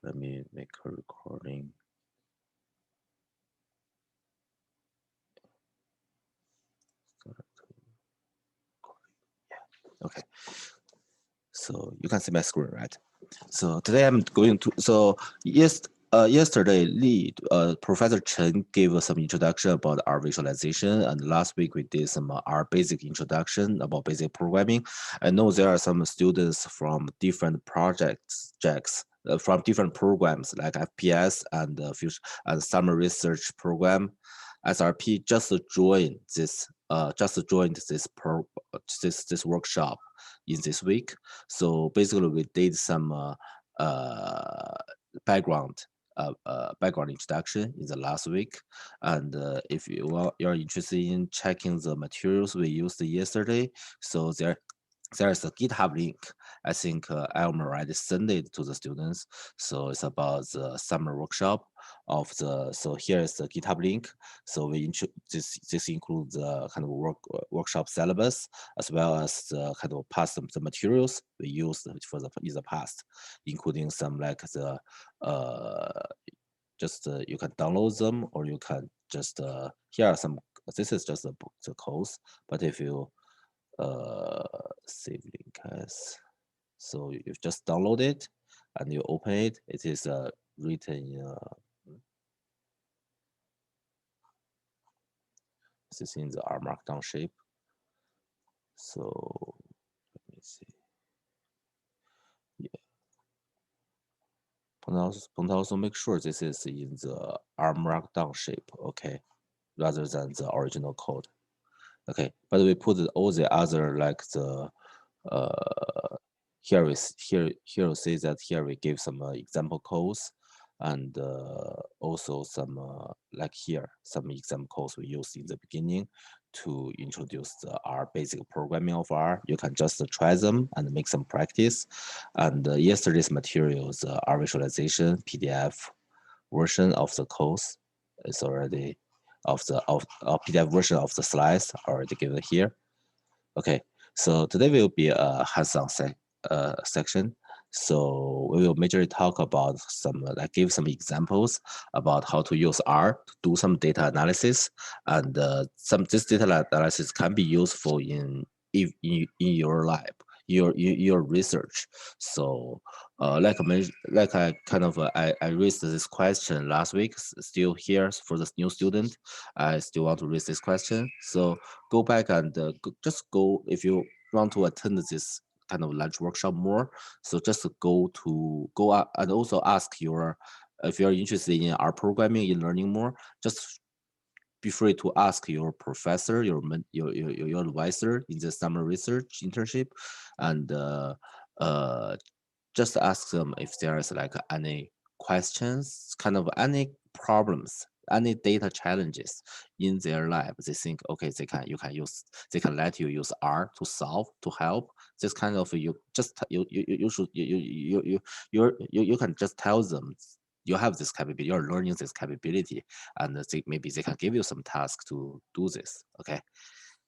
Let me make a recording. Okay, so you can see my screen, right? So today I'm going to, yesterday, Professor Chen gave us some introduction about R visualization, and last week we did some R basic introduction about basic programming. I know there are some students from different projects, from different programs like FPS and summer research program. SRP just joined this this workshop in this week. So basically, we did some uh, background background introduction in the last week. And if you're interested in checking the materials we used yesterday, so there's a GitHub link. I think Elmer already sent it to the students. So it's about the summer workshop of the. So here is the GitHub link. So this includes the kind of workshop syllabus as well as the kind of the materials we used for in the past, including some like the just you can download them or you can just here are some. This is just the codes, but if you save link as, so you just download it and you open it. It is written in this is in the R Markdown shape. So let me see. Yeah. But also make sure this is in the R Markdown shape, okay, rather than the original code. Okay, but we put all the other like the here we see that here we give some example codes and also some like here some example codes we used in the beginning to introduce the R basic programming of R. You can just try them and make some practice. And yesterday's materials, R visualization PDF version of the course is already of PDF version of the slides already given here. Okay, so today will be a hands-on section. So we will majorly talk about some, like give some examples about how to use R to do some data analysis, and this data analysis can be useful in your lab, your research. So like I kind of I raised this question last week. Still here for the new student, I still want to raise this question. So go back and just go if you want to attend this kind of lunch workshop more. So just go out and also ask your, if you're interested in our programming, in learning more, just be free to ask your professor, your advisor in the summer research internship, and just ask them if there is like any questions, kind of any problems, any data challenges in their lab. They think, okay, they can let you use R to solve, to help. This kind of you should you can just tell them you have this capability, you're learning this capability, and maybe they can give you some task to do this. Okay,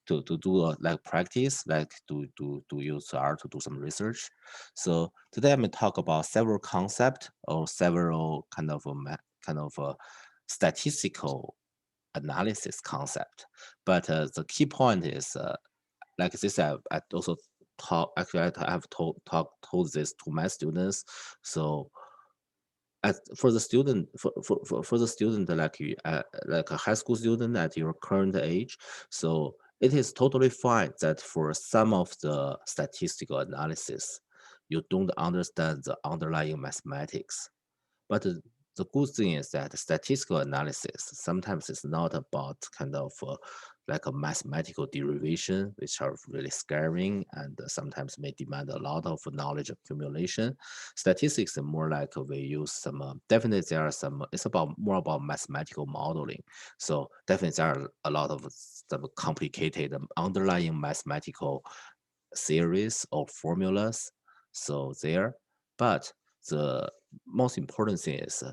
to do like practice, like to use R to do some research. So today I'm going to talk about several concepts or several kind of statistical analysis concept. But the key point is like this. I also talk. Actually, I have told this to my students. So for the student for the student like a high school student at your current age, so it is totally fine that for some of the statistical analysis you don't understand the underlying mathematics. But the good thing is that statistical analysis sometimes is not about kind of like a mathematical derivation, which are really scaring and sometimes may demand a lot of knowledge accumulation. Statistics are more like we use some, definitely there are some, it's about more about mathematical modeling. So definitely there are a lot of some complicated underlying mathematical theories or formulas. So there, but the most important thing is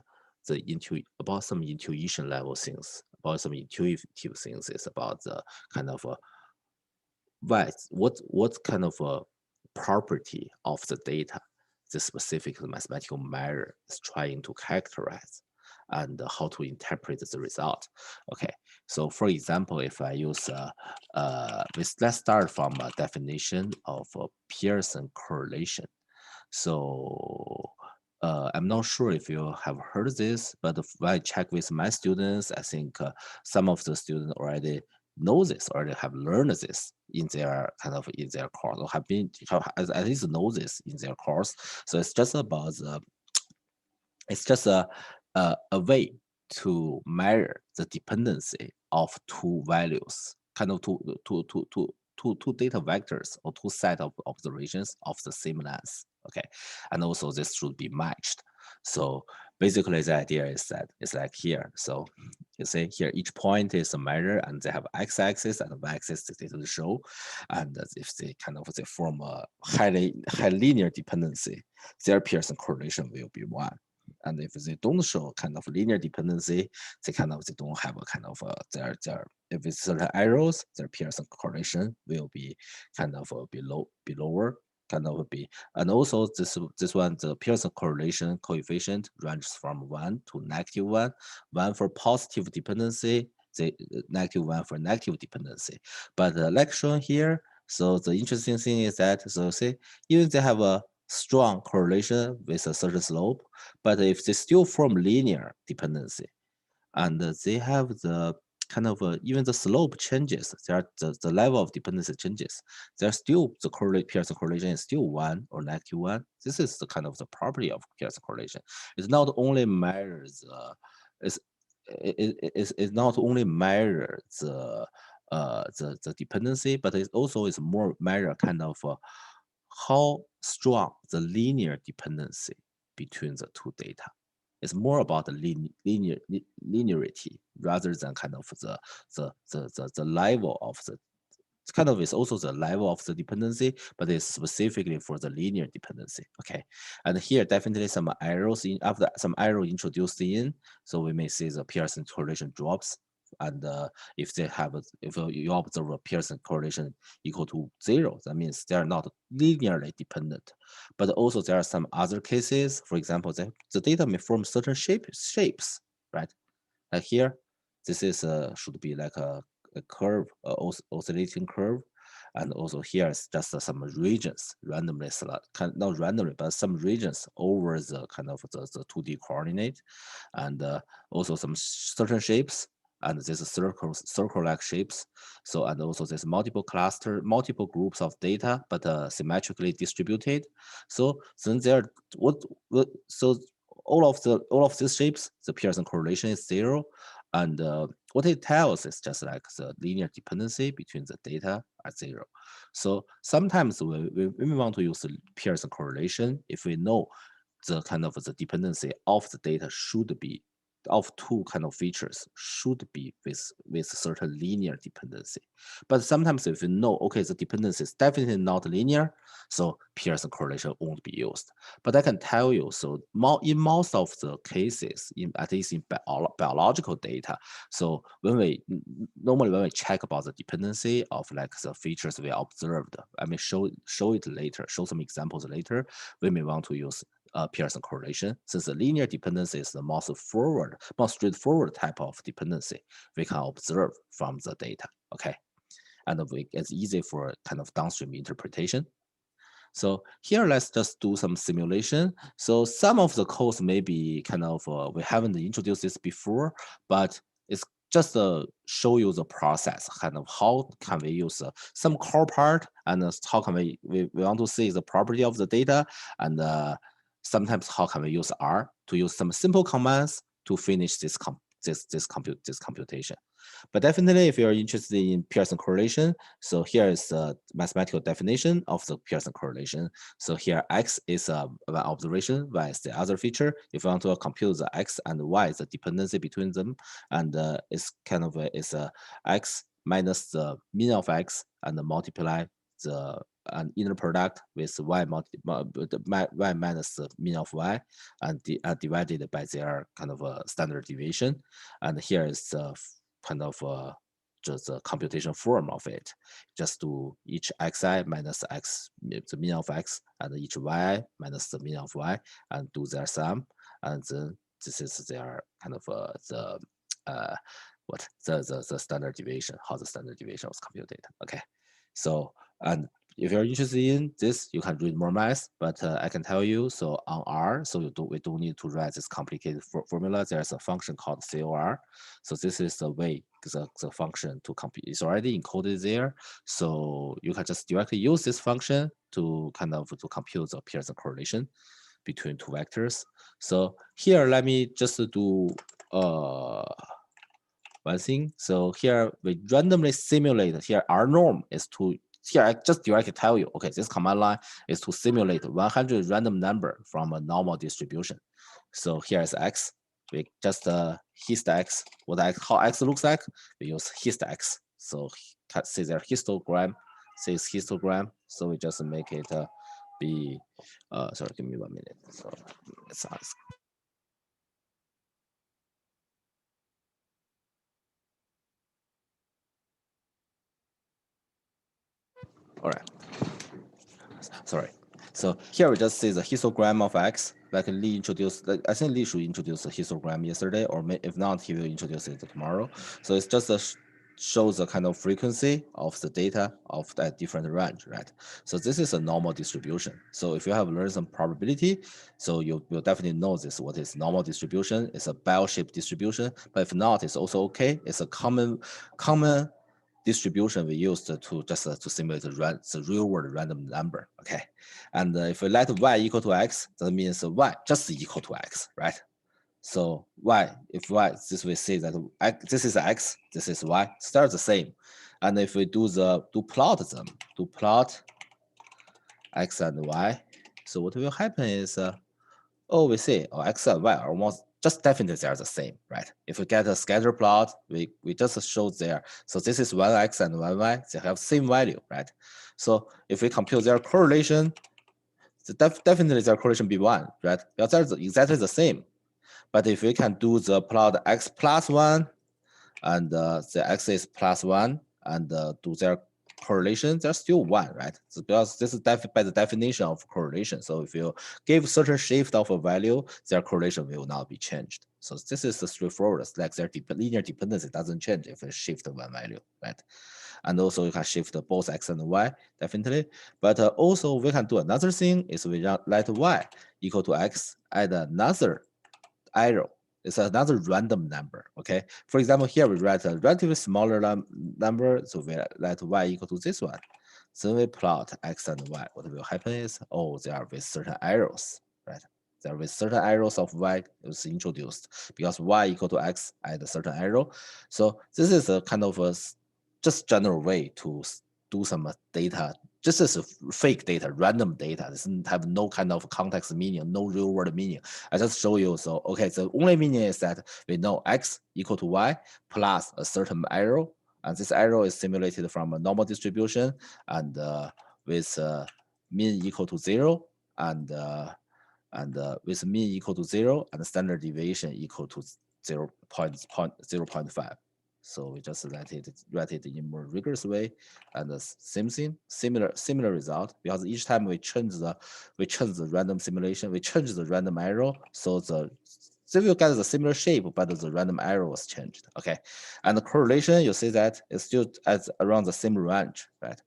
about some intuition level things, about some intuitive things is about the kind of what kind of a property of the data the specific mathematical measure is trying to characterize and how to interpret the result. Okay, so for example, if I use, let's start from a definition of Pearson correlation. So I'm not sure if you have heard this, but when I check with my students, I think some of the students already know this, already have learned this in their in their course, or have at least know this in their course. So it's just about it's just a way to measure the dependency of two values, kind of two data vectors or two set of observations of the same length. Okay, and also this should be matched. So basically, the idea is that it's like here. So you see here, each point is a measure, and they have x-axis and y-axis the data to show, and if they form a high linear dependency, their Pearson correlation will be 1. And if they don't show kind of linear dependency, they don't have a kind of their if it's certain arrows, their Pearson correlation will be kind of be lower, kind of be. And also this one, the Pearson correlation coefficient ranges from 1 to -1, 1 for positive dependency, the -1 for negative dependency. But like shown here, so the interesting thing is that, so see, even they have a strong correlation with a certain slope, but if they still form linear dependency, and they have the kind of even the slope changes, the level of dependency changes, they're still the Pearson correlation is still 1 or -1. This is the kind of the property of Pearson correlation. It's not only measures it's it not only measure the dependency, but it also is more measure kind of how strong the linear dependency between the two data. It's more about the linearity rather than kind of the level of the. It's kind of is also the level of the dependency, but it's specifically for the linear dependency. Okay, and here definitely some arrows in after some arrow introduced in, so we may see the Pearson correlation drops. And if they have if you observe a Pearson correlation equal to 0, that means they are not linearly dependent. But also there are some other cases. For example, the data may form certain shapes, right? Like here, this is should be like a curve, oscillating curve. And also here is just some regions randomly select, not randomly, but some regions over the kind of the 2D coordinate, and also some certain shapes, and this is circle-like shapes. So, and also there's multiple groups of data, but symmetrically distributed. So then there, so all of these shapes, the Pearson correlation is 0, and what it tells is just like the linear dependency between the data at 0. So sometimes we want to use the Pearson correlation if we know the kind of the dependency of the data should be of two kind of features should be with certain linear dependency. But sometimes if you know, okay, the dependency is definitely not linear, so Pearson correlation won't be used. But I can tell you, so in most of the cases, at least in biological data, so normally when we check about the dependency of like the features we observed, I mean show it later, show some examples later, we may want to use Pearson correlation, since the linear dependency is the most straightforward type of dependency we can observe from the data. Okay, and it's easy for kind of downstream interpretation. So here, let's just do some simulation. So some of the codes may be kind of, we haven't introduced this before, but it's just show you the process, kind of how can we use some core part, and how can we want to see the property of the data, and sometimes how can we use R to use some simple commands to finish this computation. But definitely, if you're interested in Pearson correlation, so here is the mathematical definition of the Pearson correlation. So here X is one observation, Y is the other feature. If you want to compute the X and Y, the dependency between them, and it's kind of is X minus the mean of X and multiply the an inner product with y y minus the mean of y, and divided by their kind of a standard deviation. And here is kind of just the computation form of it. Just do each xi minus x, the mean of x, and each yi minus the mean of y, and do their sum. And then this is their kind of the standard deviation, how the standard deviation was computed. Okay, so and if you're interested in this, you can read more math, but I can tell you, so on R, so we don't need to write this complicated formula. There's a function called COR. So this is the way the function to compute. It's already encoded there. So you can just directly use this function to kind of to compute the Pearson correlation between two vectors. So here, let me just do one thing. So here we randomly simulate. Here our norm is to, here I just directly tell you, okay, this command line is to simulate 100 random number from a normal distribution. So here is x. We just hist x. How x looks like? We use hist x. So see their histogram. Says histogram. So we just make it be. Sorry, give me 1 minute. So let's ask. All right. Sorry. So here we just see the histogram of x. Like Lee introduced, I think Lee should introduce the histogram yesterday, or if not, he will introduce it tomorrow. So it's just shows the kind of frequency of the data of that different range, right? So this is a normal distribution. So if you have learned some probability, so you will definitely know this. What is normal distribution? It's a bell-shaped distribution, but if not, it's also okay. It's a common distribution we used to just to simulate the real world random number. Okay, and if we let y equal to x, that means y just equal to x, right? So y, if y, this we say that x, this is x, this is y, start the same. And if we do plot them, do plot x and y, so what will happen is oh, we see, oh, x and y are almost just definitely they are the same, right? If we get a scatter plot, we just show there. So this is 1x and 1y, they have same value, right? So if we compute their correlation, definitely their correlation be 1, right? Because they're exactly the same. But if we can do the plot x plus 1 and the x is plus 1 and do their correlation, they're still 1, right? So because this is by the definition of correlation. So if you give certain shift of a value, their correlation will not be changed. So this is the straightforward, like their linear dependency doesn't change if you shift one value, right? And also you can shift both x and y, definitely. But also we can do another thing is we let y equal to x, add another arrow. It's another random number, okay? For example, here we write a relatively smaller number, so we let y equal to this one. So we plot x and y. What will happen is, oh, they are with certain arrows, right? They are with certain arrows of y is introduced because y equal to x at a certain arrow. So this is a kind of a just general way to do some data. Just as fake data, random data, doesn't have no kind of context meaning, no real world meaning. I just show you. So, okay, the only meaning is that we know x equal to y plus a certain arrow. And this arrow is simulated from a normal distribution and with mean equal to 0 and with mean equal to 0 and standard deviation equal to 0.5. So we just write it in a more rigorous way, and the same thing, similar result. Because each time we change the random simulation, we change the random arrow, so they will get the similar shape, but the random arrow was changed. Okay, and the correlation, you see that it's still at around the same range, right?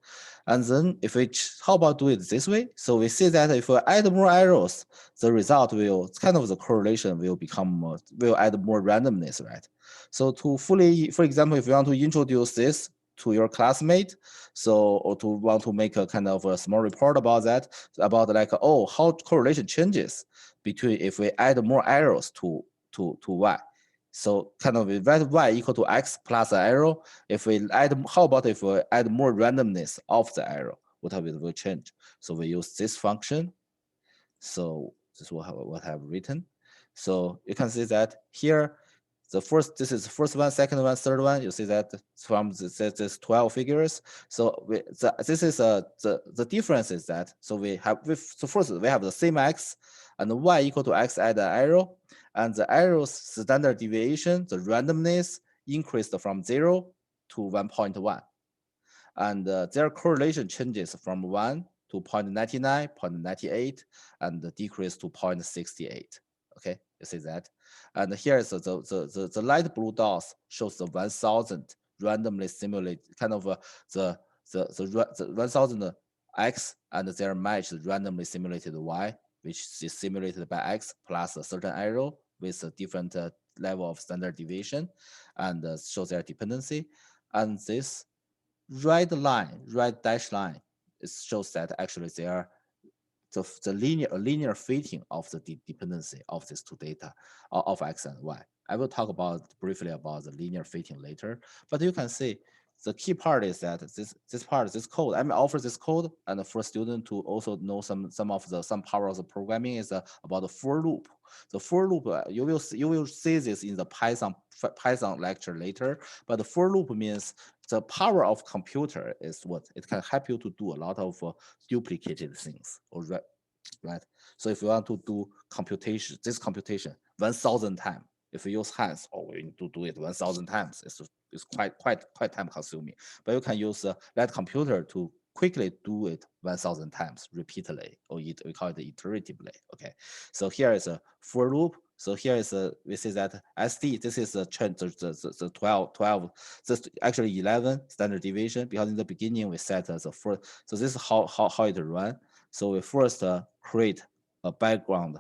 And then if we how about do it this way? So we see that if we add more arrows, the result will kind of the correlation will become will add more randomness, right? So to fully, for example, if you want to introduce this to your classmate, so or to want to make a kind of a small report about that, about like, oh, how correlation changes between if we add more arrows to y. So kind of write y equal to x plus an arrow. If we add, how about if we add more randomness of the arrow? What will change? So we use this function. So this is what I have written. So you can see that here, this is the first one, second one, third one. You see that from this 12 figures. So this is the difference is that, so we have, so first we have the same x and y equal to x add an arrow, and the arrow's standard deviation, the randomness increased from 0 to 1.1. And their correlation changes from 1 to 0.99, 0.98, and decrease to 0.68. Okay, you see that? And here is the light blue dots shows the 1,000 randomly simulated kind of the 1,000 x and their matched randomly simulated y, which is simulated by x plus a certain arrow with a different level of standard deviation, and shows their dependency. And this red line, red dash line, it shows that actually they are the linear fitting of the dependency of these two data of x and y. I will talk briefly about the linear fitting later, but you can see the key part is that this code, I offer this code and for student to also know some power of the programming is about the for loop. The for loop, you will see this in the Python lecture later, but the for loop means the power of computer is what it can help you to do a lot of duplicated things, right? So if you want to do this computation 1,000 times, if you use hands, you need to do it 1,000 times. It's quite time consuming. But you can use that computer to quickly do it 1,000 times repeatedly, or we call it iteratively. Okay, so here is a for loop. So here is we see that SD. This is the 12. This actually 11 standard deviation, because in the beginning we set as a first. So this is how it run. So we first create a background,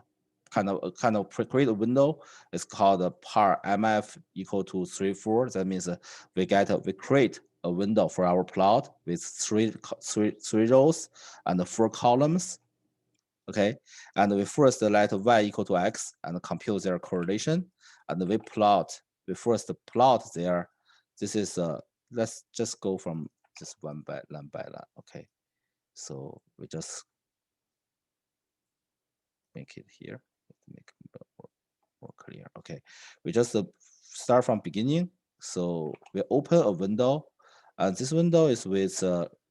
kind of create a window. It's called par mf equal to 34. That means we create a window for our plot with three rows and 4 columns. Okay, and we first let y equal to x and compute their correlation, and we first plot their. This is let's just go from just line by line. Okay, so we just make it here, make it more clear. Okay, we just start from beginning. So we open a window, and this window is with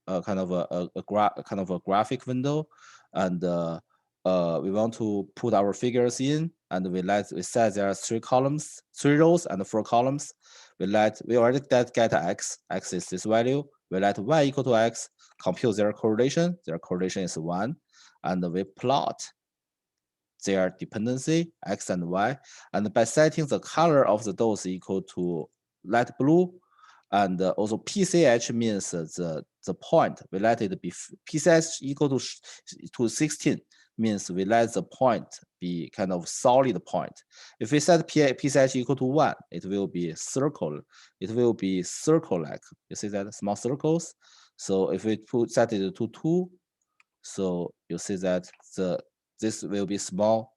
kind of a graphic window, and we want to put our figures in, and we set there are 3 columns, 3 rows, and 4 columns. We already get x. X is this value. We let y equal to x. Compute their correlation. Their correlation is 1, and we plot their dependency, x and y, and by setting the color of the dots equal to light blue, and also PCH means the point, we let it be PCH equal to 16, means we let the point be kind of solid point. If we set PCH equal to 1, it will be circle. It will be circle-like. You see that small circles. So if we set it to 2, so you see that this will be small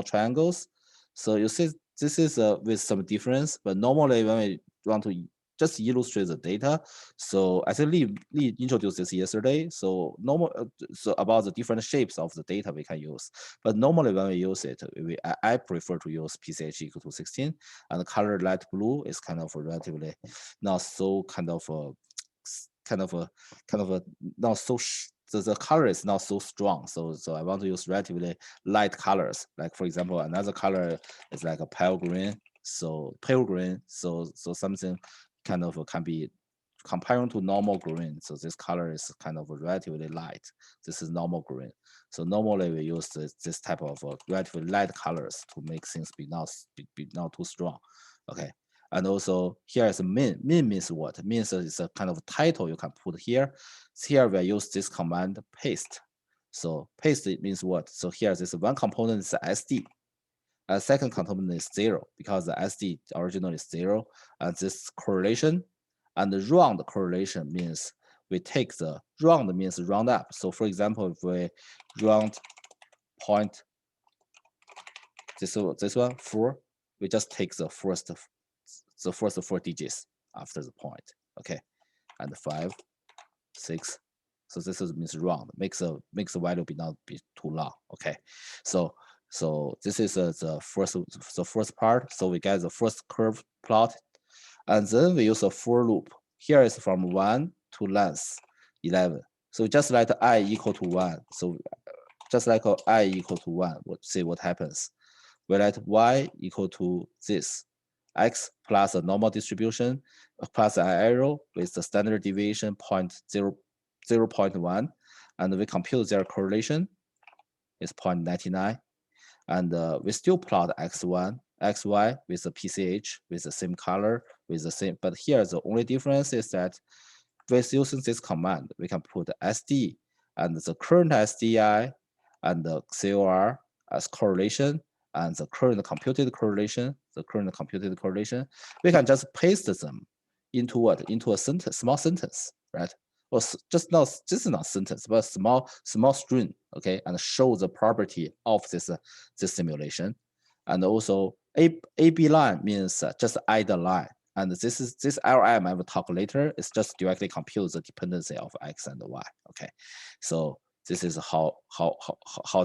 triangles. So you see this is with some difference, but normally when we want to just illustrate the data. So I think Lee introduced this yesterday. So so about the different shapes of the data we can use. But normally when we use it, I prefer to use PCH equal to 16, and the color light blue is kind of relatively not so not so the color is not so strong. So I want to use relatively light colors. Like for example, another color is like a pale green. So pale green. So something kind of can be comparing to normal green. So this color is kind of relatively light. This is normal green. So normally we use this type of relatively light colors to make things be not too strong. Okay. And also here is a min. Min means what? Means it's a kind of title you can put here. Here we use this command paste. So paste it means what? So here this one component is SD. A second component is 0 because the SD originally is 0. And this correlation and the round correlation means we take the round means round up. So for example, if we round point this one 4, we just take the first 4 digits after the point. Okay, and 5, 6. So this means round. Makes the value not be too long. Okay, so this is the first part. So we get the first curve plot, and then we use a for loop. Here is from 1 to length 11. So just let I equal to 1. So just like I equal to 1, see what happens. We let y equal to this, x plus a normal distribution plus an arrow with the standard deviation 0.1, and we compute their correlation is 0.99, and we still plot x1, xy with the PCH with the same color with the same. But here the only difference is that with using this command, we can put SD and the current SDI and the COR as correlation, and the current computed correlation, we can just paste them into what? Into a sentence, small sentence, right? Or just is not sentence, but small string, okay, and show the property of this simulation. And also AB line means just add a line. And this LM I will talk later. It's just directly compute the dependency of x and y. Okay, so this is how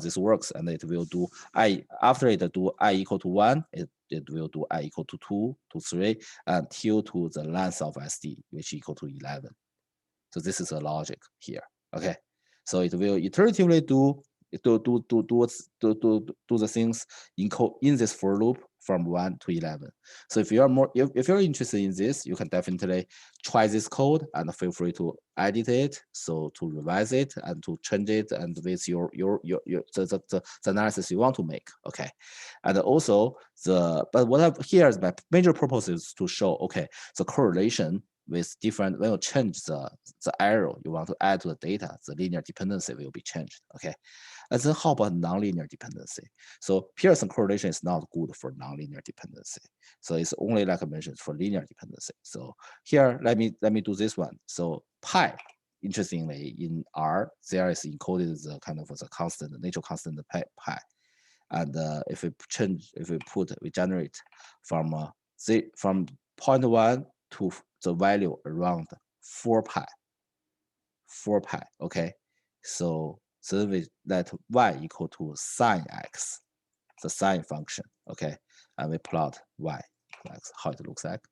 this works, and it will do I after it do I equal to 1, it will do I equal to 2 to 3 until to the length of SD, which equal to 11. So this is a logic here. Okay, so it will iteratively do the things in this for loop from 1 to 11. So if you're interested in this, you can definitely try this code and feel free to edit it, so to revise it and to change it and with the analysis you want to make. Okay, and also but here is my major purpose is to show, okay, the correlation with different, when you change the arrow you want to add to the data, the linear dependency will be changed. Okay, and then how about nonlinear dependency? So Pearson correlation is not good for nonlinear dependency. So it's only, like I mentioned, for linear dependency. So here, let me do this one. So pi, interestingly, in R, there is encoded the kind of the constant, natural constant pi. And if we generate from 0.1 to the value around 4 pi. Okay, so we let y equal to sine x, the sine function. Okay, and we plot y, that's how it looks like.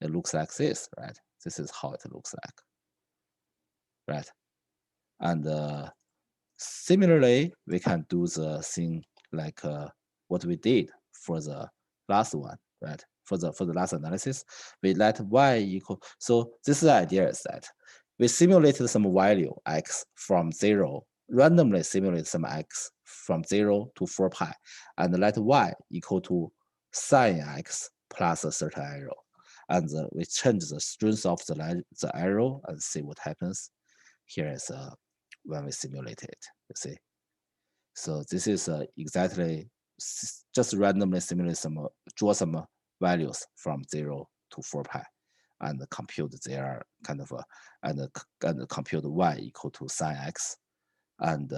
It looks like this, right? This is how it looks like, right? And similarly, we can do the thing like what we did for the last one, right? For the last analysis, we let y equal. So this idea is that we simulated some value x from 0, randomly simulate some x from 0 to 4 pi, and let y equal to sine x plus a certain arrow. And we change the strength of the arrow and see what happens. Here is when we simulate it, you see. So this is exactly just randomly simulate draw some values from 0 to 4 pi, and compute their kind of and compute y equal to sine x, and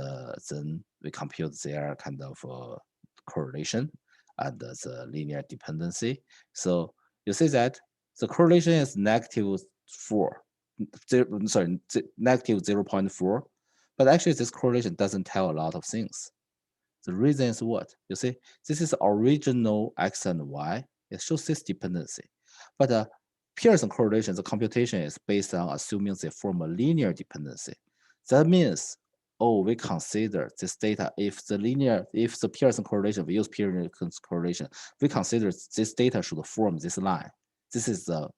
then we compute their kind of correlation and the linear dependency. So you see that the correlation is negative 0.4, but actually this correlation doesn't tell a lot of things. The reason is what? You see, this is original x and y. It shows this dependency. But Pearson correlation, the computation is based on assuming they form a linear dependency. That means, we consider this data, if the Pearson correlation, we use Pearson correlation, we consider this data should form this line. This is the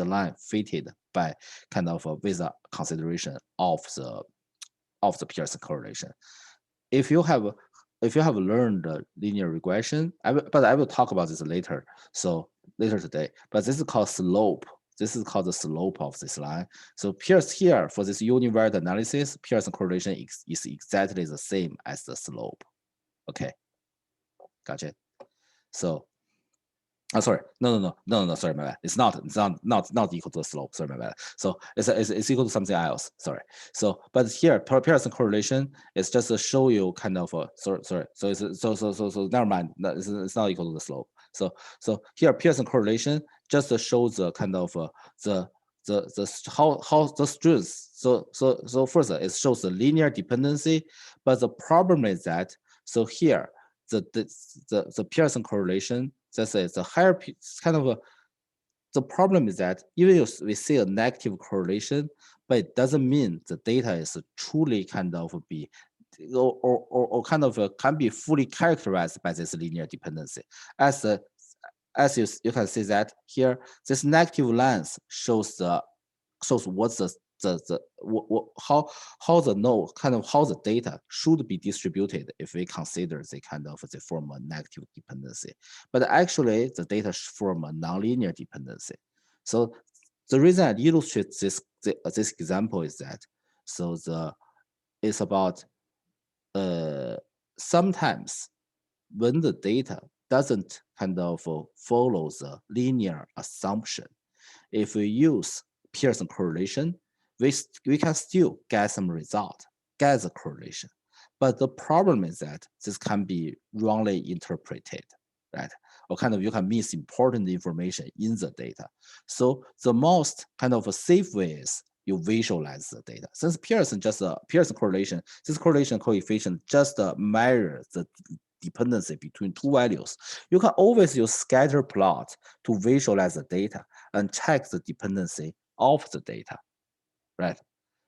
line fitted by kind of with a consideration of the Pearson correlation. If you have learned linear regression, I will talk about this later. So later today, but this is called slope. This is called the slope of this line. So here for this univariate analysis, Pearson correlation is exactly the same as the slope. Okay, gotcha. So sorry, no, sorry, my bad. It's not equal to the slope. Sorry, my bad. So it's equal to something else. Sorry. So but here Pearson correlation is just to show you kind of sorry. So never mind. It's not equal to the slope. So here Pearson correlation just to show the kind of how the strength. So first it shows the linear dependency, but the problem is that here the Pearson correlation. That's the higher kind of the problem is that even if we see a negative correlation, but it doesn't mean the data is truly kind of be or kind of can be fully characterized by this linear dependency. As as you can see that here, this negative lines shows what's how the node how the data should be distributed if we consider they form a negative dependency. But actually, the data form a nonlinear dependency. So the reason I illustrate this example is that it's about sometimes when the data doesn't follow the linear assumption, if we use Pearson correlation, we can still get some result, get the correlation. But the problem is that this can be wrongly interpreted, right? Or you can miss important information in the data. So the most a safe way is you visualize the data. Since Pearson correlation, this correlation coefficient just measures the dependency between two values. You can always use scatter plot to visualize the data and check the dependency of the data, right?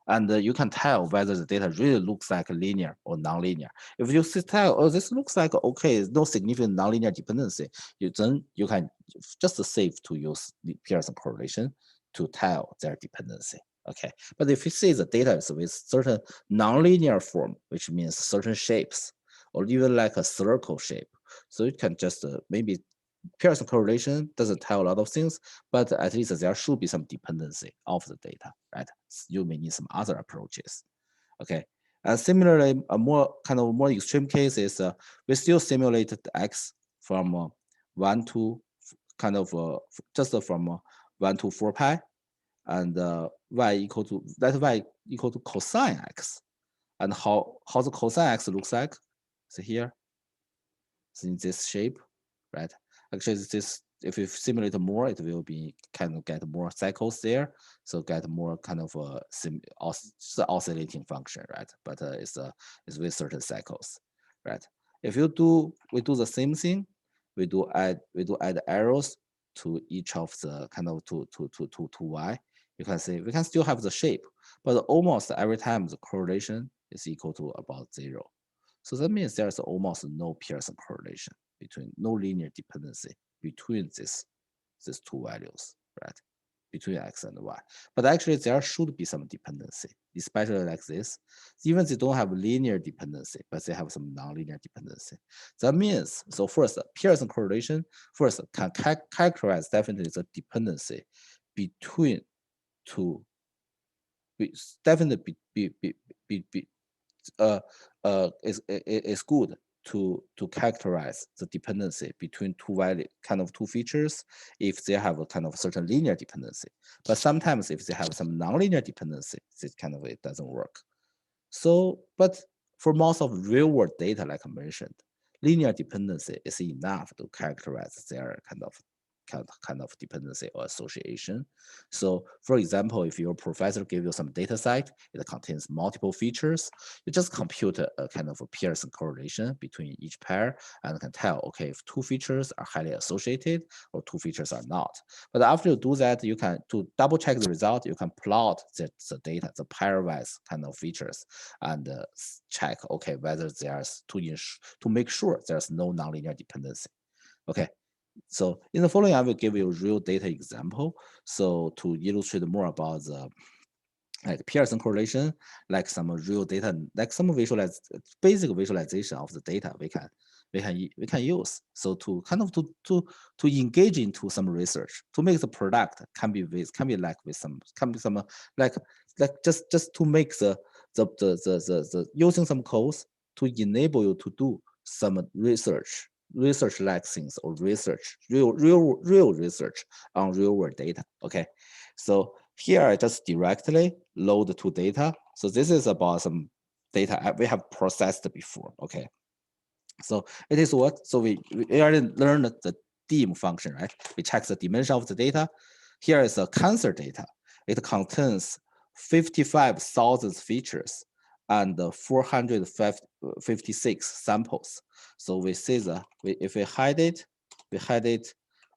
And you can tell whether the data really looks like linear or nonlinear. If you tell, oh, this looks like okay, no significant nonlinear dependency, then you can just safe to use the Pearson correlation to tell their dependency. Okay, but if you see the data is with certain nonlinear form, which means certain shapes, or even like a circle shape, so you can just maybe Pearson correlation doesn't tell a lot of things, but at least there should be some dependency of the data, right? You may need some other approaches. Okay. Similarly, a more extreme case is we still simulated X from 1 to just from 1 to 4 pi, and y equal to cosine X. And how the cosine X looks like, so here, it's in this shape, right? Actually, this if you simulate more, it will be get more cycles there, so get more oscillating function, right? But it's with certain cycles, right? If we do the same thing, we do add arrows to each of the to y. You can see we can still have the shape, but almost every time the correlation is equal to about 0. So that means there's almost no Pearson correlation no linear dependency between these two values, right? Between X and Y. But actually there should be some dependency, especially like this. Even they don't have linear dependency, but they have some nonlinear dependency. That means, so first, Pearson correlation first can characterize definitely the dependency between two, definitely is good to characterize the dependency between two value two features if they have a certain linear dependency. But sometimes if they have some nonlinear dependency, this it doesn't work. So, but for most of real world data, like I mentioned, linear dependency is enough to characterize their dependency or association. So for example, if your professor gives you some data set, it contains multiple features, you just compute a a Pearson correlation between each pair and can tell, okay, if two features are highly associated or two features are not. But after you do that, you can, to double check the result, you can plot the data, the pairwise features, and check, okay, whether there's to make sure there's no nonlinear dependency. Okay, so in the following, I will give you a real data example. So to illustrate more about the Pearson correlation, like some real data, like some basic visualization of the data we can use. So to to engage into some research to make the product can be just to make the using some codes to enable you to do some research like things or real research on real world data. Okay, so here I just directly load to data. So this is about some data we have processed before. Okay, so it is what? So we already learned the dim function, right? We check the dimension of the data. Here is a cancer data. It contains 55,000 features and 456 samples. So we see if we hide it,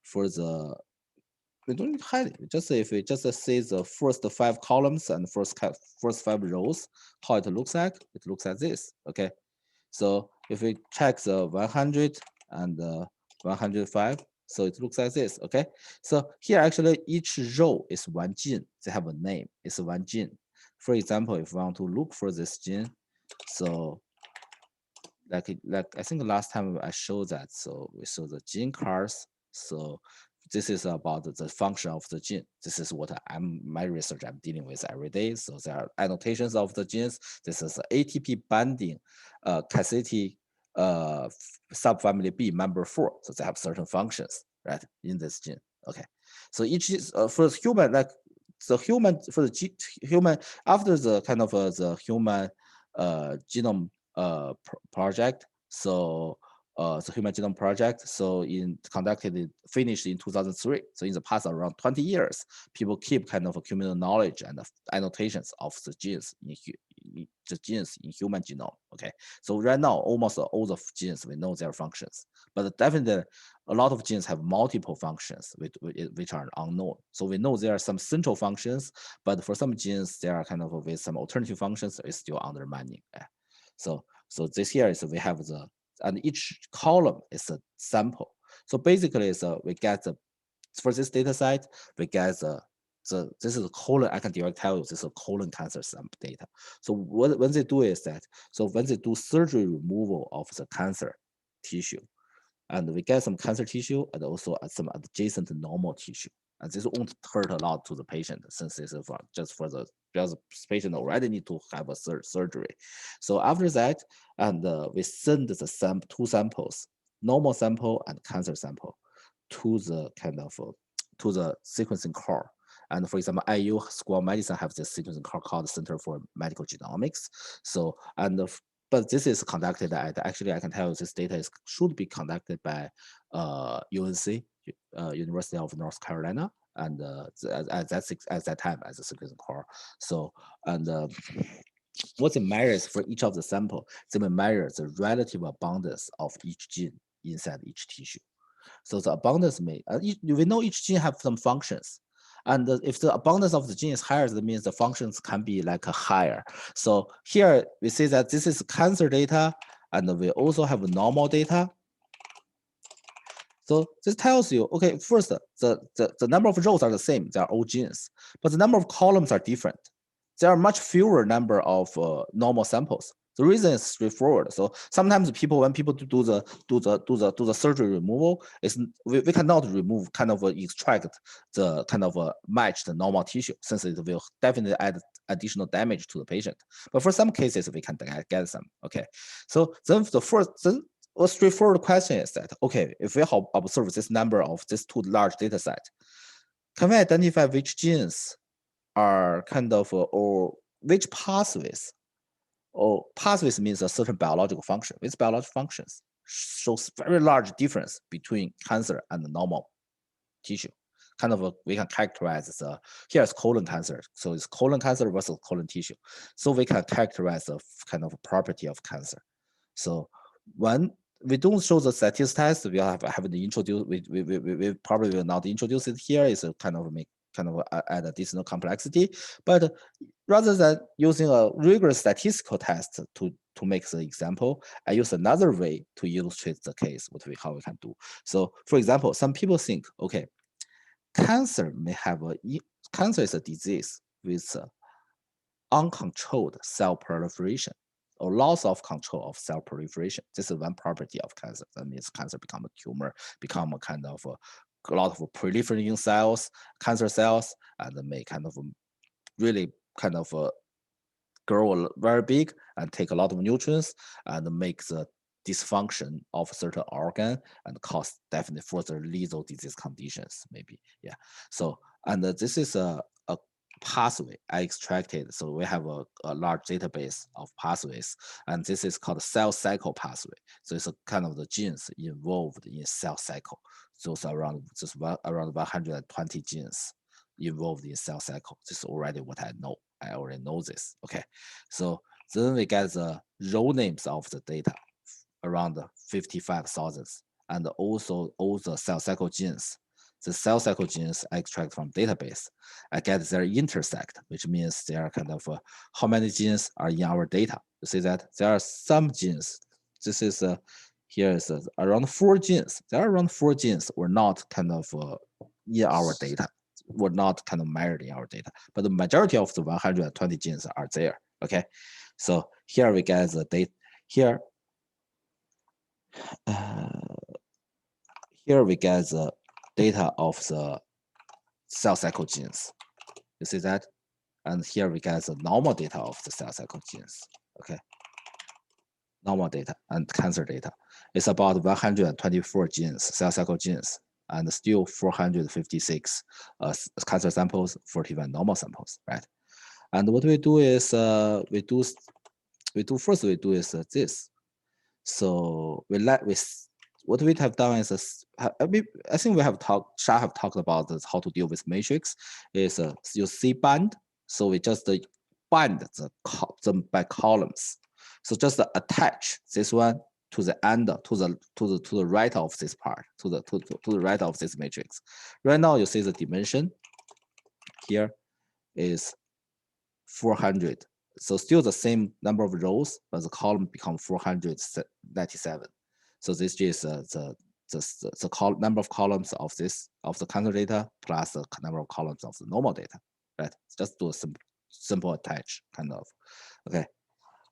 for the, we don't need to hide it. If we just see the first 5 columns and first 5 rows, how it looks like this. Okay, so if we check the 100 and 105, So it looks like this, okay? So here actually each row is one gene. They have a name, it's one gene. For example, if we want to look for this gene, so like I think last time I showed that, so we show the gene cars. So this is about the function of the gene. This is what my research I'm dealing with every day. So there are annotations of the genes. This is ATP binding cassette subfamily B member 4. So they have certain functions, right, in this gene. Okay, so each is for the human, like the human for the human after the kind of the human genome project. So the Human Genome Project. So finished in 2003. So in the past around 20 years, people keep kind of accumulating knowledge and annotations of the genes in human genome. Okay, so right now almost all the genes we know their functions, but definitely a lot of genes have multiple functions which are unknown. So we know there are some central functions, but for some genes there are kind of with some alternative functions is still undermining. So this here is we have the, and each column is a sample. So basically is we get the, for this data set, we get this is a colon, I can directly tell you this is a colon cancer sample data. So when they do is that, so when they do surgery removal of the cancer tissue, and we get some cancer tissue and also some adjacent normal tissue. And this won't hurt a lot to the patient since this is just for the, because the patient already need to have a surgery. So after that, and we send the two samples, normal sample and cancer sample, to the kind of to the sequencing core. And for example, IU School of Medicine have this sequencing core called Center for Medical Genomics. So and but this is conducted at, actually I can tell you this data should be conducted by UNC, University of North Carolina, and at that time as a sequencing core. So and what it measures for each of the sample, they will measure the relative abundance of each gene inside each tissue. So the abundance may, we know each gene have some functions. And if the abundance of the gene is higher, that means the functions can be like a higher. So here we see that this is cancer data, and we also have normal data. So this tells you, okay, first, the number of rows are the same, they are all genes, but the number of columns are different. There are much fewer number of normal samples. The reason is straightforward. So sometimes when people do the surgery removal, we cannot remove kind of extract the kind of match the normal tissue, since it will definitely add additional damage to the patient. But for some cases we can get some. Okay, so then a straightforward question is that, okay, if we observe this number of these two large data sets, can we identify which genes are kind of, or which pathways, or pathways means a certain biological function, which biological functions shows very large difference between cancer and normal tissue. Kind of we can characterize here's colon cancer. So it's colon cancer versus colon tissue. So we can characterize a kind of property of cancer. So when we don't show the statistics test, we have to introduce, we probably will not introduce it here. It's a kind of add additional complexity. But rather than using a rigorous statistical test to make the example, I use another way to illustrate the case, how we can do. So for example, some people think, okay, cancer is a disease with uncontrolled cell proliferation or loss of control of cell proliferation. This is one property of cancer. That means cancer become a tumor, become a kind of a lot of proliferating cells, cancer cells, and may kind of really kind of grow very big and take a lot of nutrients and make the dysfunction of a certain organ and cause definitely further lethal disease conditions, maybe. Yeah. So, and this is a pathway I extracted. So we have a large database of pathways, and this is called cell cycle pathway. So it's a kind of the genes involved in cell cycle. So it's around 120 genes involved in cell cycle. This is already what I know. I already know this. Okay. So then we get the row names of the data, around 55,000, and also all the cell cycle genes. The cell cycle genes I extract from database. I get their intersect, which means they are kind of how many genes are in our data. You see that there are some genes. This is here is around 4 genes. There are around 4 genes were not kind of in our data, were not kind of measured in our data, but the majority of the 120 genes are there. Okay, so here we get the data. Here we get the data of the cell cycle genes. You see that? And here we get the normal data of the cell cycle genes. Okay, normal data and cancer data. It's about 124 genes, cell cycle genes, and still 456 cancer samples, 41 normal samples, right? And what we do is we do this. So what we have done is I think we have Shah have talked about this, how to deal with matrix is you see band. So we just bind them by columns. So just attach this one to the end to the right of this part, to the right of this matrix. Right now you see the dimension here is 400. So still the same number of rows, but the column become 497. So this is the number of columns of the cancer data plus the number of columns of the normal data, right? Just do a simple attach kind of, okay,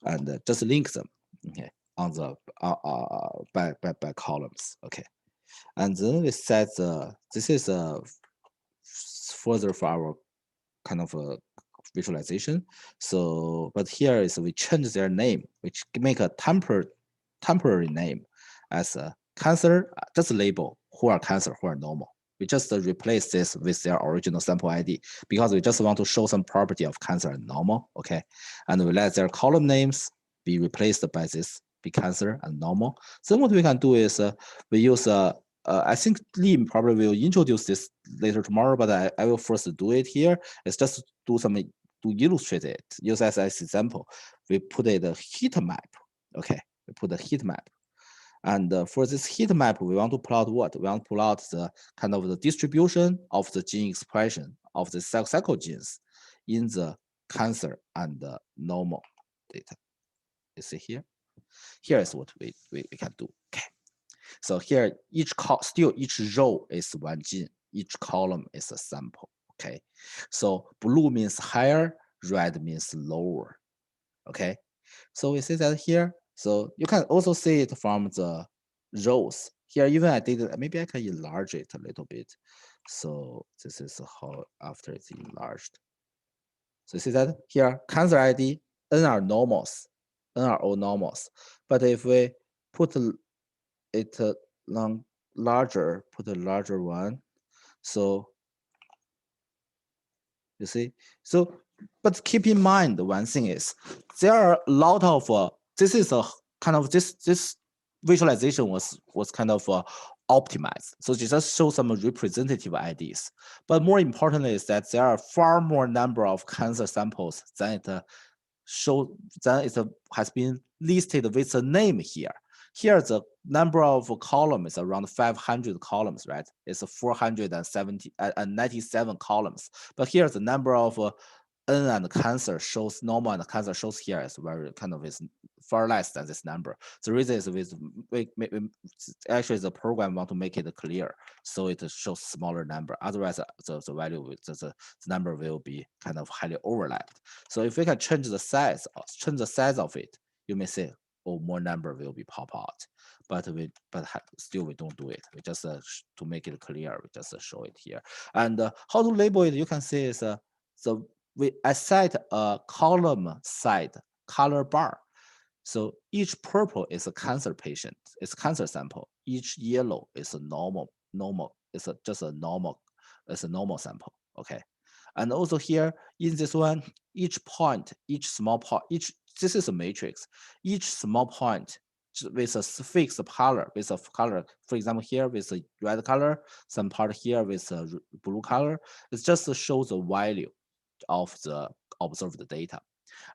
and just link them, okay, on the by columns, okay, and then we set this is further for our kind of a visualization. So, but here is we change their name, which make a temporary name as a cancer, just label who are cancer, who are normal. We just replace this with their original sample ID because we just want to show some property of cancer and normal, okay? And we let their column names be replaced by this, be cancer and normal. So what we can do is we use I think Lim probably will introduce this later tomorrow, but I will first do it here. It's just to illustrate it. Use as example, we put a heat map. Okay, we put a heat map. And for this heat map, we want to plot what? We want to plot the kind of the distribution of the gene expression of the cell cycle genes in the cancer and the normal data. You see here? Here is what we can do. Okay. So here, each row is one gene, each column is a sample. Okay. So blue means higher, red means lower. Okay. So we see that here. So you can also see it from the rows. Here, even I did it, maybe I can enlarge it a little bit. So this is how after it's enlarged. So you see that here, cancer ID, N are normals, N are all normals. But if we put it larger, put a larger one. So you see, so but keep in mind one thing is there are a lot of this is a kind of this visualization was kind of optimized. So it just show some representative IDs. But more importantly is that there are far more number of cancer samples than it has been listed with a name here. Here, the number of columns is around 500 columns, right? It's 497 columns. But here, the number of N and cancer shows normal and cancer shows here is very kind of is far less than this number. The reason is actually the program want to make it clear, so it shows smaller number. Otherwise, the value the number will be kind of highly overlapped. So if we can change the size of it, you may say, oh, more number will be pop out. But still we don't do it. We just to make it clear, we just show it here. And how to label it, you can see is I set a column side color bar. So each purple is a cancer patient, it's cancer sample. Each yellow is a normal. It's just a normal sample. Okay. And also here in this one, each point, each small point, this is a matrix. Each small point with a fixed color, for example, here with a red color, some part here with a blue color. It just shows the value of the observed data.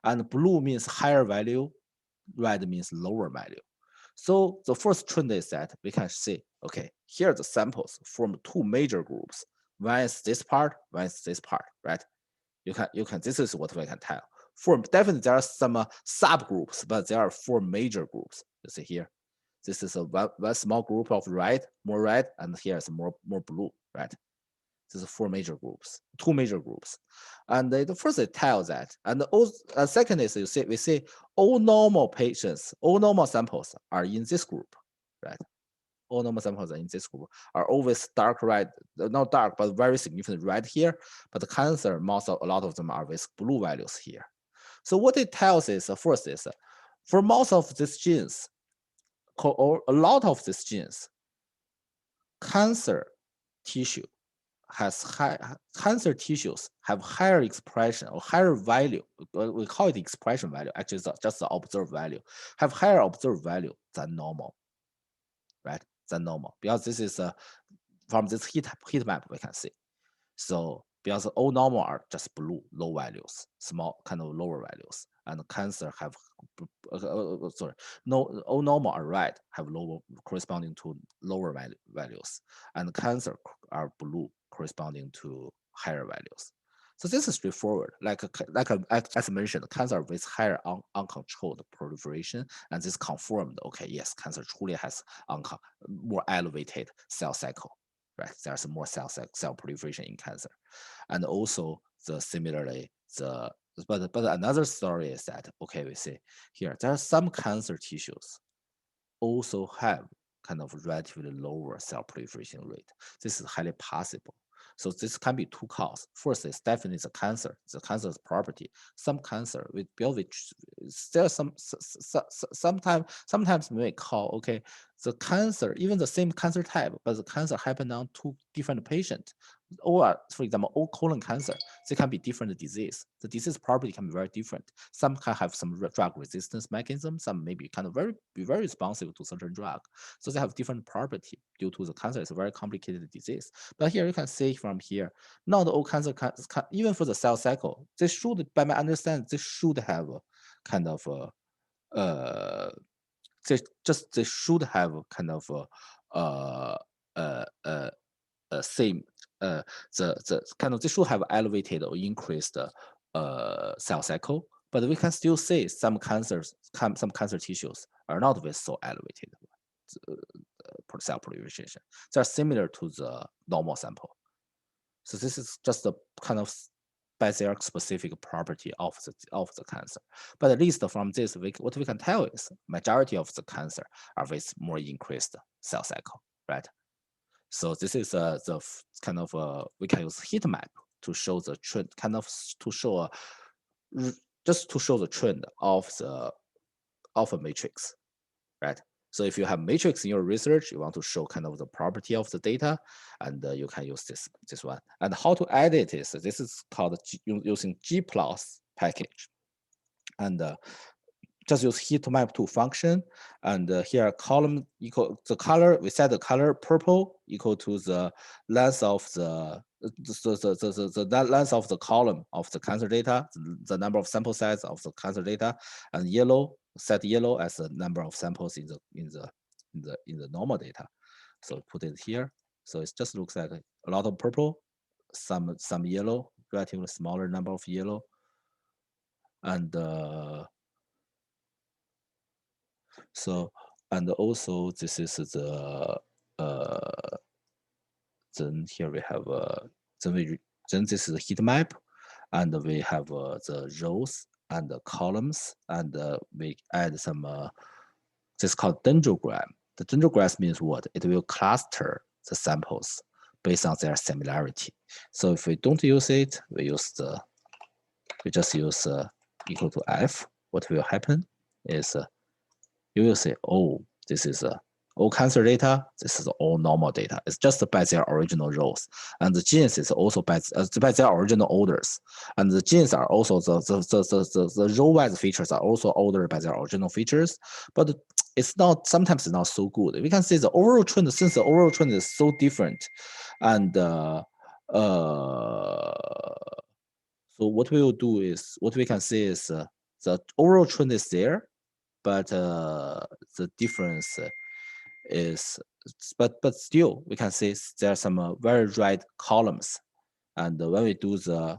And blue means higher value, red means lower value. So the first trend is that we can see, okay, here the samples form two major groups. One is this part, one is this part, right? You can, this is what we can tell. Definitely there are some subgroups, but there are four major groups. You see here. This is a one small group of red, more red, and here is more blue, right? This is four major groups, two major groups. And the first it tells that, and the second is we see all normal patients, all normal samples are in this group, right? All normal samples in this group are always dark red, not dark, but very significant red here. But the cancer, a lot of them are with blue values here. So what it tells is, first is, for most of these genes, or a lot of these genes, cancer tissue cancer tissues have higher expression or higher value. We call it expression value. Actually, it's just the observed value. Have higher observed value than normal, right? Than normal, because this is from this heat map we can see. So because all normal are just blue, low values, small kind of lower values, and cancer have no, all normal are red, have lower corresponding to lower values, and cancer are blue corresponding to higher values. So this is straightforward. As mentioned, cancer with higher uncontrolled proliferation, and this confirmed. Okay, yes, cancer truly has more elevated cell cycle. Right, there's more cell proliferation in cancer, and also similarly but another story is that, okay, we see here there are some cancer tissues also have kind of relatively lower cell proliferation rate. This is highly possible. So this can be two causes. First is definitely the cancer's property. Some cancer with there are sometimes we may call, okay, the cancer, even the same cancer type, but the cancer happened on two different patients. Or for example, all colon cancer, they can be different disease. The disease property can be very different. Some can have some drug resistance mechanism. Some may be kind of be very responsive to certain drug. So they have different property due to the cancer is a very complicated disease. But here you can see from here, not all cancer even for the cell cycle, they should, by my understanding, they should have a kind of they should have kind of same the kind of they should have elevated or increased cell cycle, but we can still see some cancer tissues are not with so elevated cell proliferation. They are similar to the normal sample. So this is just a kind of by their specific property of the cancer. But at least from this, what we can tell is majority of the cancer are with more increased cell cycle, right? So this is the kind of we can use heat map to show the trend, kind of to show just to show the trend of a matrix, right? So if you have matrix in your research, you want to show kind of the property of the data, and you can use this one. And how to edit is this is called using gplot package, and just use heat map to function, and here column equal the color. We set the color purple equal to the length of the length of the column of the cancer data, the number of sample size of the cancer data, and yellow set yellow as the number of samples in the normal data. So put it here. So it just looks like a lot of purple, some yellow, relatively smaller number of yellow, and so, and also this is the then here we have then this is the heat map, and we have the rows and the columns, and we add some this is called dendrogram. The dendrogram means what? It will cluster the samples based on their similarity. So if we don't use it, we just use equal to f. What will happen is you will say, oh, this is all cancer data. This is all normal data. It's just by their original rows, and the genes is also by their original orders, and the genes are also the row-wise features are also ordered by their original features. But it's not, sometimes it's not so good. We can see the overall trend, since the overall trend is so different, and so what we will do is, what we can see is the overall trend is there, but the difference is, but still we can see there are some very red columns, and when we do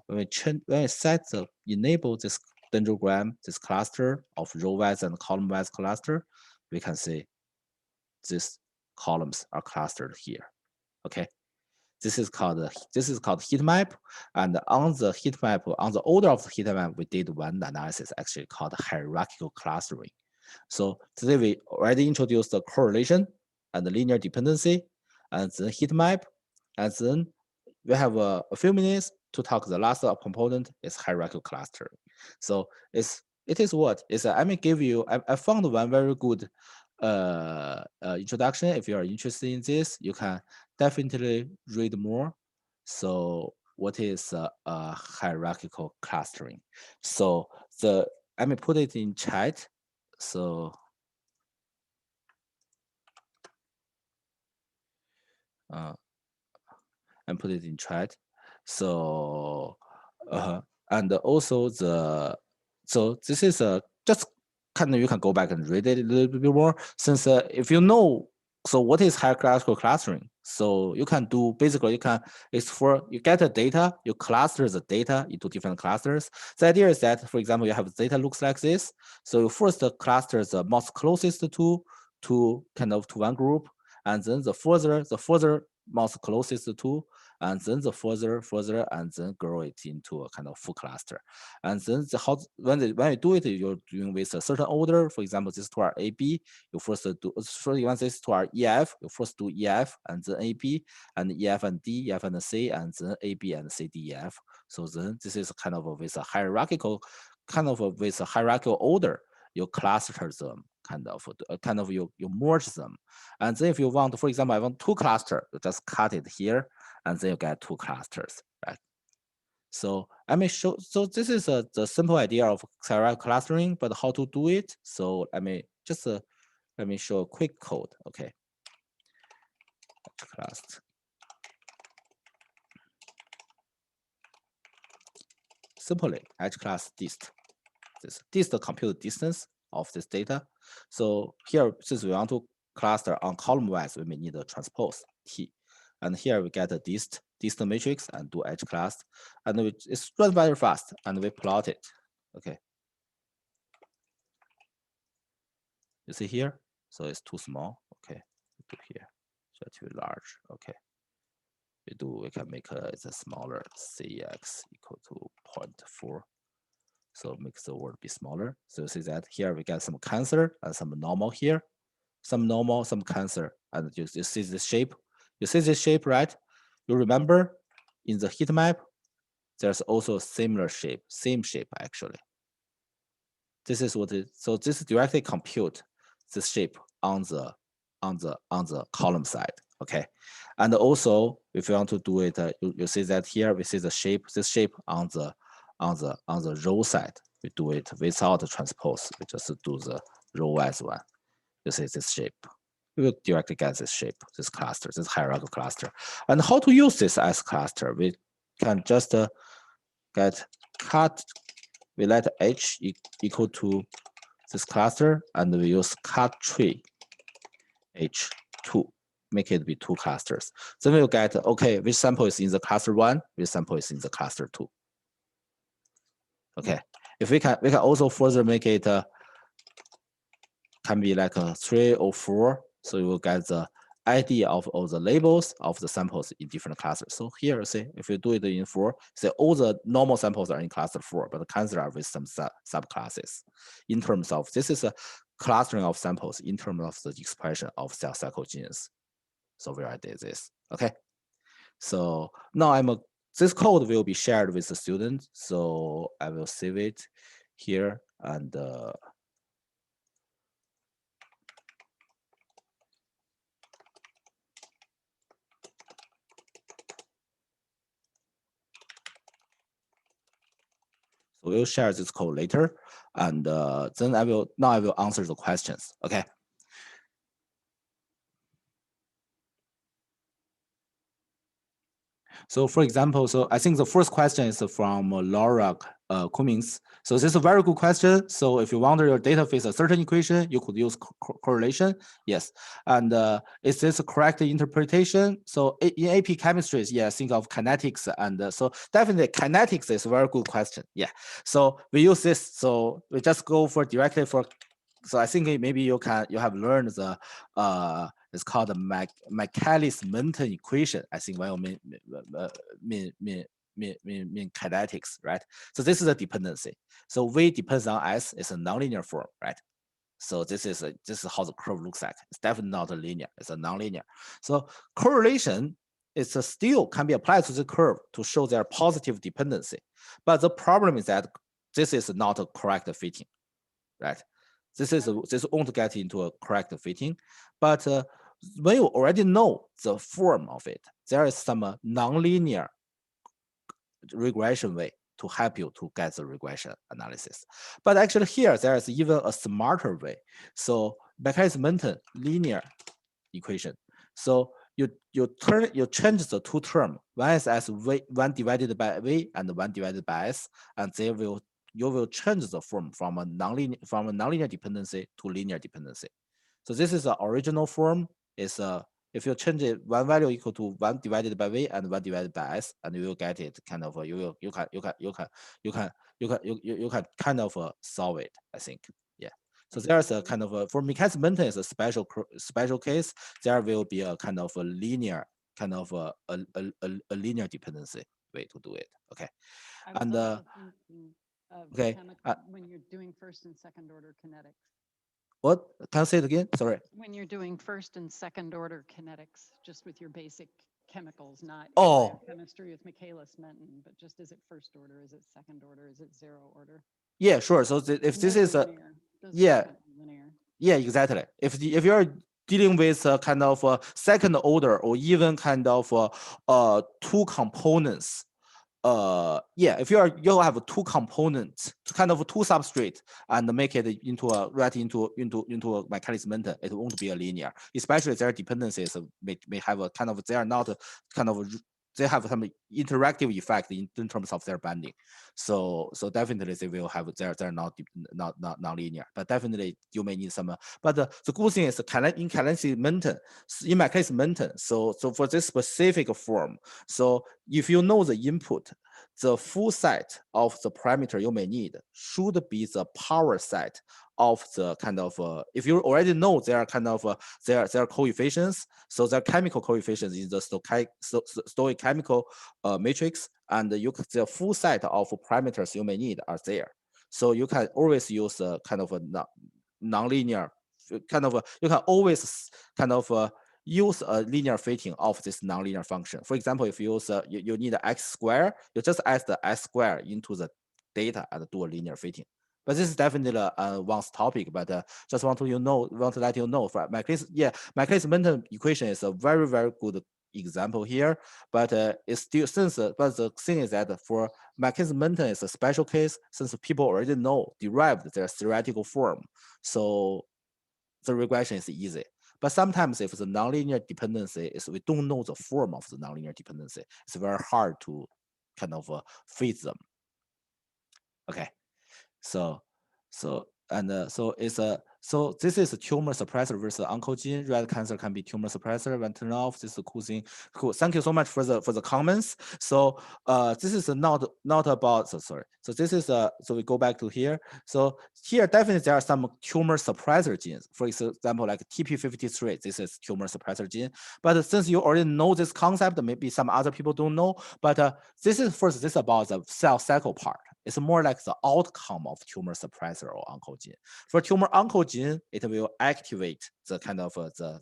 when we set the enable this dendrogram, this cluster of row-wise and column-wise cluster, we can see these columns are clustered here. Okay. This is called heat map, and on the heat map, on the order of the heat map, we did one analysis actually called hierarchical clustering. So today we already introduced the correlation and the linear dependency, and then heat map, and then we have a few minutes to talk. The last component is hierarchical clustering. So it is what is I may give you. I found one very good introduction. If you are interested in this, you can definitely read more. So what is hierarchical clustering? So I may put it in chat. So and put it in chat. So and also so this is just kind of, you can go back and read it a little bit more, since if you know, so what is hierarchical clustering? So you can do, basically you get the data, you cluster the data into different clusters. The idea is that, for example, you have data looks like this. So you first cluster the most closest to one group, and then the further most closest to, and then the further, and then grow it into a kind of full cluster. And then when you do it, you're doing with a certain order. For example, this to our AB, you first you want this to our EF, you first do EF and then AB, and EF and D, EF and C, and then AB and C, D, EF. So then this is kind of with a hierarchical order. You cluster them, you merge them. And then if you want, for example, I want two clusters, you just cut it here, and then you get two clusters, right? So I may show, so this is the simple idea of hierarchical clustering, but how to do it. So I may just let me show a quick code, okay? Cluster. Simply edge class dist. This dist compute distance of this data. So here, since we want to cluster on column wise, we may need a transpose T. And here we get a dist matrix and do edge class. And it's run very fast, and we plot it. Okay. You see here? So it's too small. Okay. We do here. So too large. Okay. We can make it's a smaller, cx equal to 0.4. So make the word be smaller. So you see that here we get some cancer and some normal here, some normal, some cancer, and you see this shape. You see this shape, right? You remember in the heat map, there's also a similar shape, same shape actually. This is what it. So this directly compute this shape on the column side. Okay, and also if you want to do it, you see that here we see the shape, this shape on the row side. We do it without the transpose. We just do the row as one. You see this shape. We will directly get this shape, this cluster, this hierarchical cluster. And how to use this as cluster? We can just get cut. We let h equal to this cluster, and we use cut tree h2, make it be two clusters. Then we'll get, okay, which sample is in the cluster 1, which sample is in the cluster 2. Okay, if we can also further make it can be like a 3 or 4. So you will get the ID of all the labels of the samples in different clusters. So here, say if you do it in 4, say all the normal samples are in cluster 4, but the cancer are with some subclasses. In terms of, this is a clustering of samples in terms of the expression of cell cycle genes. So where I did this, okay? So now this code will be shared with the student. So I will save it here, and so we'll share this code later, and then I will answer the questions. Okay. So for example, so I think the first question is from Laura Cummings. So this is a very good question. So if you wonder your data face a certain equation, you could use correlation. Yes. And is this a correct interpretation? So in AP chemistry, yeah, think of kinetics. And so definitely kinetics is a very good question. Yeah. So we use this. So we just go directly for so I think maybe you have learned the it's called the Michaelis-Menten equation. I think will mean kinetics, right? So this is a dependency. So V depends on S is a nonlinear form, right? So this is how the curve looks like. It's definitely not a linear. It's a nonlinear. So correlation is still can be applied to the curve to show their positive dependency. But the problem is that this is not a correct fitting, right? This won't get into a correct fitting. But when you already know the form of it, there is some nonlinear regression way to help you to get the regression analysis. But actually here, there is even a smarter way. So Michaelis-Menten linear equation. So you change the two term. One is as v, 1 divided by v and 1 divided by s, and you will change the form from a nonlinear dependency to linear dependency. So this is the original form. Is if you change it, one value equal to 1 divided by v and 1 divided by s, and you will get it kind of you can kind of solve it, I think. Yeah. So there's a kind of for Michaelis-Menten is a special case. There will be a kind of a linear kind of a linear dependency way to do it. Okay. And okay. When you're doing first and second order kinetics. What? Can I say it again? Sorry. When you're doing first and second order kinetics, just with your basic chemicals, not biochemistry with Michaelis-Menten, but just is it first order? Is it second order? Is it zero order? Yeah, sure. So if this is a yeah, exactly. If you're dealing with a kind of a second order or even kind of two components. Yeah, if you have two components, kind of two substrate, and make it into a into a Michaelis-Menten, it won't be a linear. Especially their dependencies may have a kind of they are not kind of they have some interactive effect in terms of their binding. So definitely they will have they're not linear, but definitely you may need some. But the good thing is in Michaelis-Menten. So for this specific form, so if you know the input, the full set of the parameter you may need should be the power set of the kind of if you already know they are kind of their coefficients, so their chemical coefficients in the stoichemical matrix, and the full set of parameters you may need are there. So you can always use a kind of a nonlinear kind of you can always kind of use a linear fitting of this nonlinear function. For example, if you use you need x square, you just add the s square into the data and do a linear fitting. But this is definitely a one's topic. But just want to let you know. For Michaelis-Menten equation is a very good example here. But it's still but the thing is that for Michaelis-Menten is a special case since people already know derived their theoretical form. So the regression is easy. But sometimes if the nonlinear dependency is we don't know the form of the nonlinear dependency, it's very hard to kind of fit them. Okay, so it's a so this is a tumor suppressor versus oncogene. Red cancer can be tumor suppressor when turned off. This is a cool thing. Cool. Thank you so much for the comments. So this is not about sorry. So this is so we go back to here. So here definitely there are some tumor suppressor genes. For example, like TP53. This is tumor suppressor gene. But since you already know this concept, maybe some other people don't know. But this is about the cell cycle part. It's more like the outcome of tumor suppressor or oncogene. For tumor oncogene, it will activate the kind of the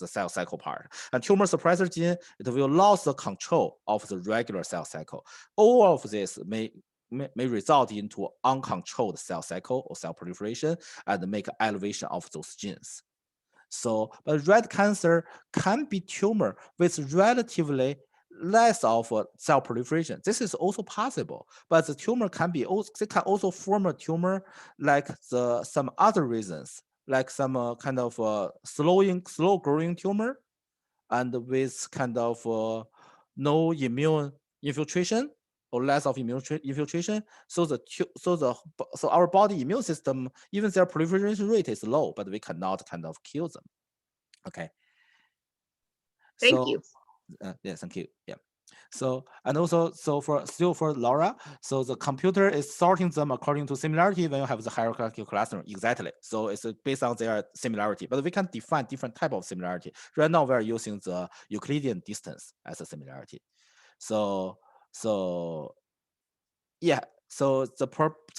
cell cycle part. And tumor suppressor gene, it will lose the control of the regular cell cycle. All of this may result into uncontrolled cell cycle or cell proliferation and make elevation of those genes. So, but red cancer can be tumor with relatively less of cell proliferation. This is also possible, but the tumor can be also they can also form a tumor like some other reasons, like some kind of slow growing tumor, and with kind of no immune infiltration or less of immune infiltration. So our body immune system, even their proliferation rate is low, but we cannot kind of kill them. Okay. Thank you. Yeah, thank you. Yeah. So, and also, so for LoRa, so the computer is sorting them according to similarity when you have the hierarchical clustering. Exactly. So it's based on their similarity, but we can define different type of similarity. Right now, we are using the Euclidean distance as a similarity. So yeah, so the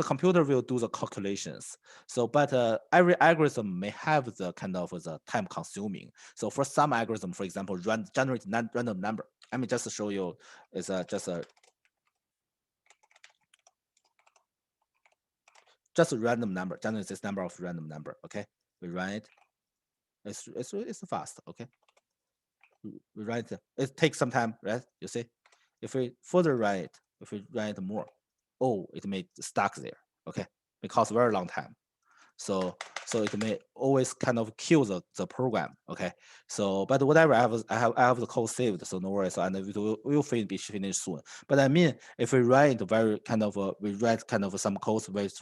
computer will do the calculations. So, but every algorithm may have the kind of the time consuming. So for some algorithm, for example, generate random number. Let me just show you. It's just a random number. Generate this number of random number. Okay, we run it. It's fast. Okay, we run it. It takes some time, right? You see, if we further run it, if we run it more, oh, it may stuck there. Okay, it costs very long time. So it may always kind of kill the program. Okay, so but whatever, I have the code saved, so no worries. So, and it will be finished soon. But I mean, if we write very kind of we write kind of some codes with